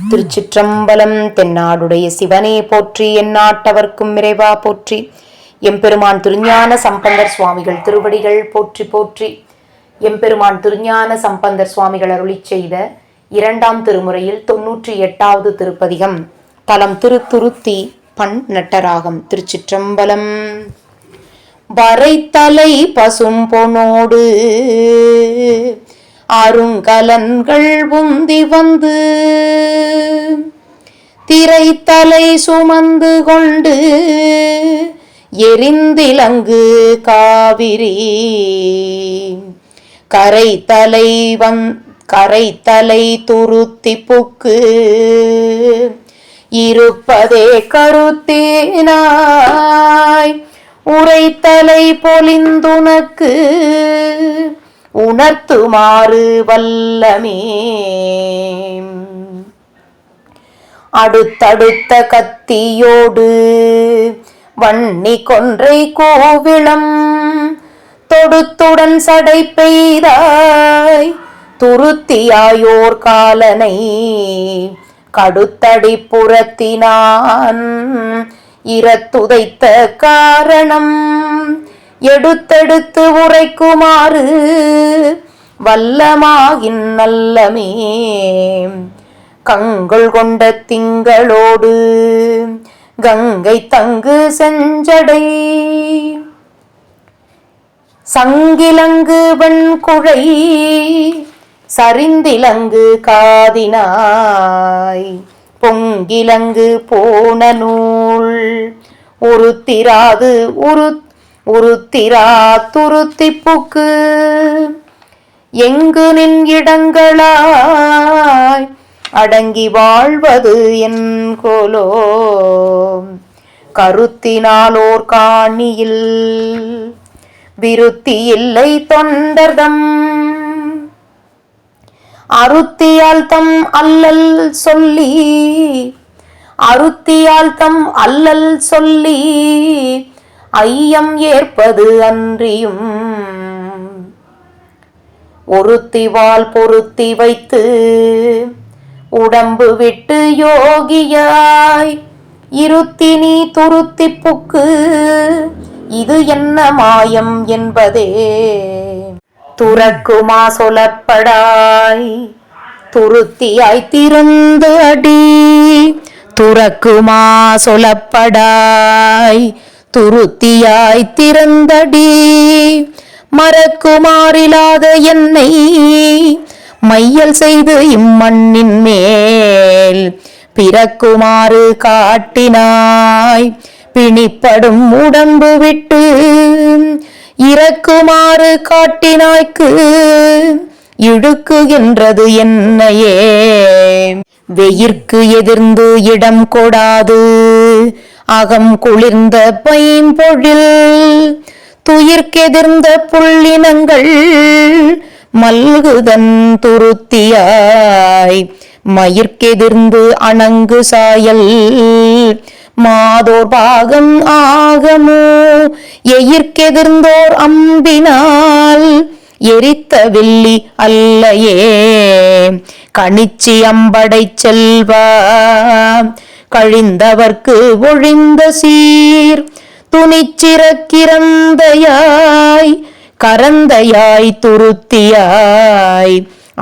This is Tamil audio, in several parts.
திருச்சிற்றம்பலம். தென்னாடுடைய சிவனே போற்றி, எந்நாட்டவர்க்கும் இறைவா போற்றி. எம்பெருமான் திருஞான சம்பந்தர் சுவாமிகள் திருவடிகள் போற்றி போற்றி. எம்பெருமான் திருஞான சம்பந்தர் சுவாமிகள் அருளிச் செய்த இரண்டாம் திருமுறையில் 98வது திருப்பதிகம். தலம் திருத்துருத்தி, பண் நட்டராகம். திருச்சிற்றம்பலம். வரைத்தலை பசும் பொனோடு அருங்கலன்கள் உந்தி வந்து திரைத்தலை சுமந்து கொண்டு எரிந்திலங்கு காவிரி கரைத்தலை துருத்தி புக்கு இருப்பதே கருத்தேனாய் உரைத்தலை பொலிந்துனக்கு உணர்த்துமாறு வல்லமே. அடுத்தடுத்த கத்தியோடு வன்னி கொன்றை கோவிளம் தொடுத்துடன் சடை பெய்தாய் துருத்தியாயோர் காலனை கடுத்தடி புறத்தினான் இரத்துதைத்த காரணம் எடுத்தெடுத்து உரைக்குமாறு வல்லமாகின் நல்லமே. கங்கள் கொண்ட திங்களோடு கங்கை தங்கு செஞ்சடை சங்கிலங்கு வெண்குழை சரிந்திலங்கு காதினாய் பொங்கிலங்கு போன நூல் உருத்திரா துருத்தி புக்கு எங்கு நின் இடங்களாய் அடங்கி வாழ்வது என் கோலோ கருத்தினாலோர் காணியில் விருத்தி இல்லை தொண்டர்தம் அருத்தியால் தம் அல்லல் சொல்லி ஐயம் ஏற்பது அன்றியும் ஒருத்திவால் பொருத்தி வைத்து உடம்பு விட்டு யோகியாய் இருத்தி நீ துருத்தி புக்கு இது என்ன மாயம் என்பதே. துறக்குமா சொலப்படாய் துருத்தியாய் திருந்து அடி துறக்குமா சொலப்படாய் துருத்தியாய் திறந்தடி மறக்குமாறிலாத என்னை மையல் செய்து இம்மண்ணின் மேல் பிறக்குமாறு காட்டினாய் பிணிப்படும் உடம்பு விட்டு இறக்குமாறு காட்டினாய்க்கு இழுக்குகின்றது என்னையே. வெயிற்கு எதிர்ந்து இடம் கொடாது அகம் குளிர்ந்த பைம்பொழில் துயிர்க்கெதிர்ந்த புள்ளினங்கள் மல்குதன் துருத்தியாய் மயிர்க்கெதிர்ந்து அணங்கு சாயல் மாதோர் பாகம் ஆகமோ எயிர்க்கெதிர்ந்தோர் அம்பினால் எரித்த வெள்ளி அல்லையே. கணிச்சி அம்படை செல்வா கழிந்தவர்க்கு ஒழிந்த சீர் துணிச்சிறக்கிறந்தையாய் கரந்தையாய் துருத்தியாய்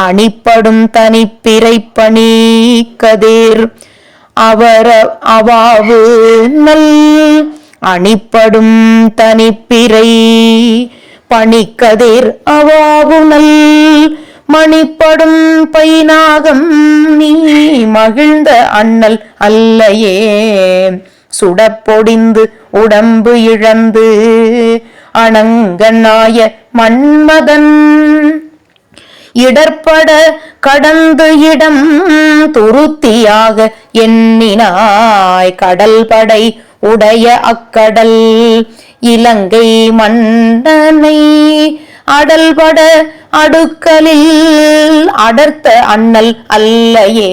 அணிப்படும் தனிப்பிறை பணி கதிர் அவாவு நல் அணிப்படும் தனிப்பிறை பணிக்கதிர் அவாவு நல் மணிப்படும் பைநாகம் நீ மகிழ்ந்த அண்ணல் அல்லையே. சுடப்பொடிந்து உடம்பு இழந்து அணங்கனாய மன்மதன் இடர்பட கடந்து இடம் துருத்தியாக எண்ணினாய் கடல் படை உடைய அக்கடல் இலங்கை மன்னனை அடல்பட அடுக்கலில் அடர்த்த அண்ணல் அல்லையே.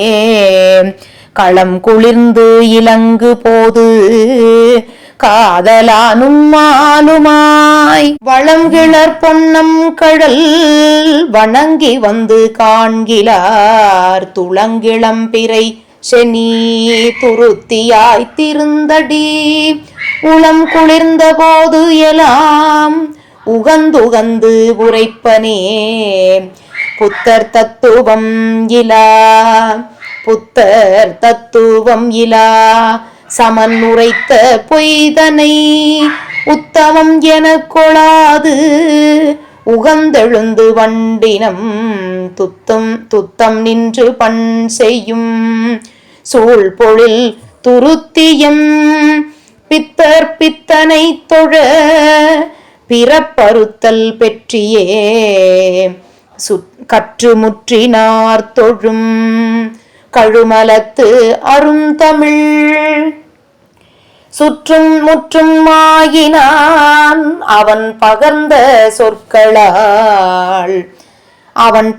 களம் குளிர்ந்து இலங்கு போது காதலானும் மாலுமாய் வளங்கிளர் பொன்னம் கழல் வணங்கி வந்து காண்கிலார் துளங்கிளம் பிறை செனி துருத்தியாய் திருந்தடி உளம் குளிர்ந்த போது எல்லாம் உகந்துகந்து உரைப்பனே புத்தர் தத்துவம் இலா புத்தர் தத்துவம் இலா சமன் உரைத்த பொய்தனை உத்தமம் என கொளாது உகந்தெழுந்து வண்டினம் துத்தம் நின்று பண் செய்யும் சூழ் பொழில் துருத்தியம் பித்தர் பித்தனை தொழ பிறப்பறுத்தல் பெற்றியே கற்று முற்றினார் தொழும் கழுமலத்து அருந்தமிழ் சுற்றும் முற்றும் ஆகினான் அவன்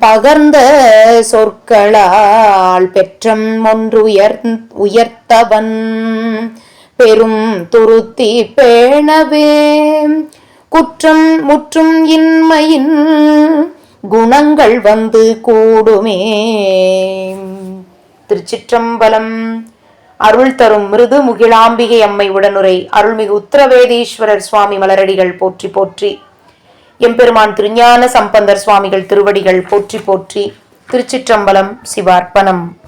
பகர்ந்த சொற்களால் பெற்றம் ஒன்று உயர்த்தவன் பெரும் துருத்தி பேணவே குற்றம் முற்றும் இன்மையின் குணங்கள் வந்து கூடுமே. திருச்சிற்றம்பலம். அருள் தரும் மிருது முகிழாம்பிகை அம்மை உடனுரை அருள்மிகு உத்திரவேதீஸ்வரர் சுவாமி மலரடிகள் போற்றி போற்றி. எம்பெருமான் திருஞான சம்பந்தர் சுவாமிகள் திருவடிகள் போற்றி போற்றி. திருச்சிற்றம்பலம். சிவார்ப்பணம்.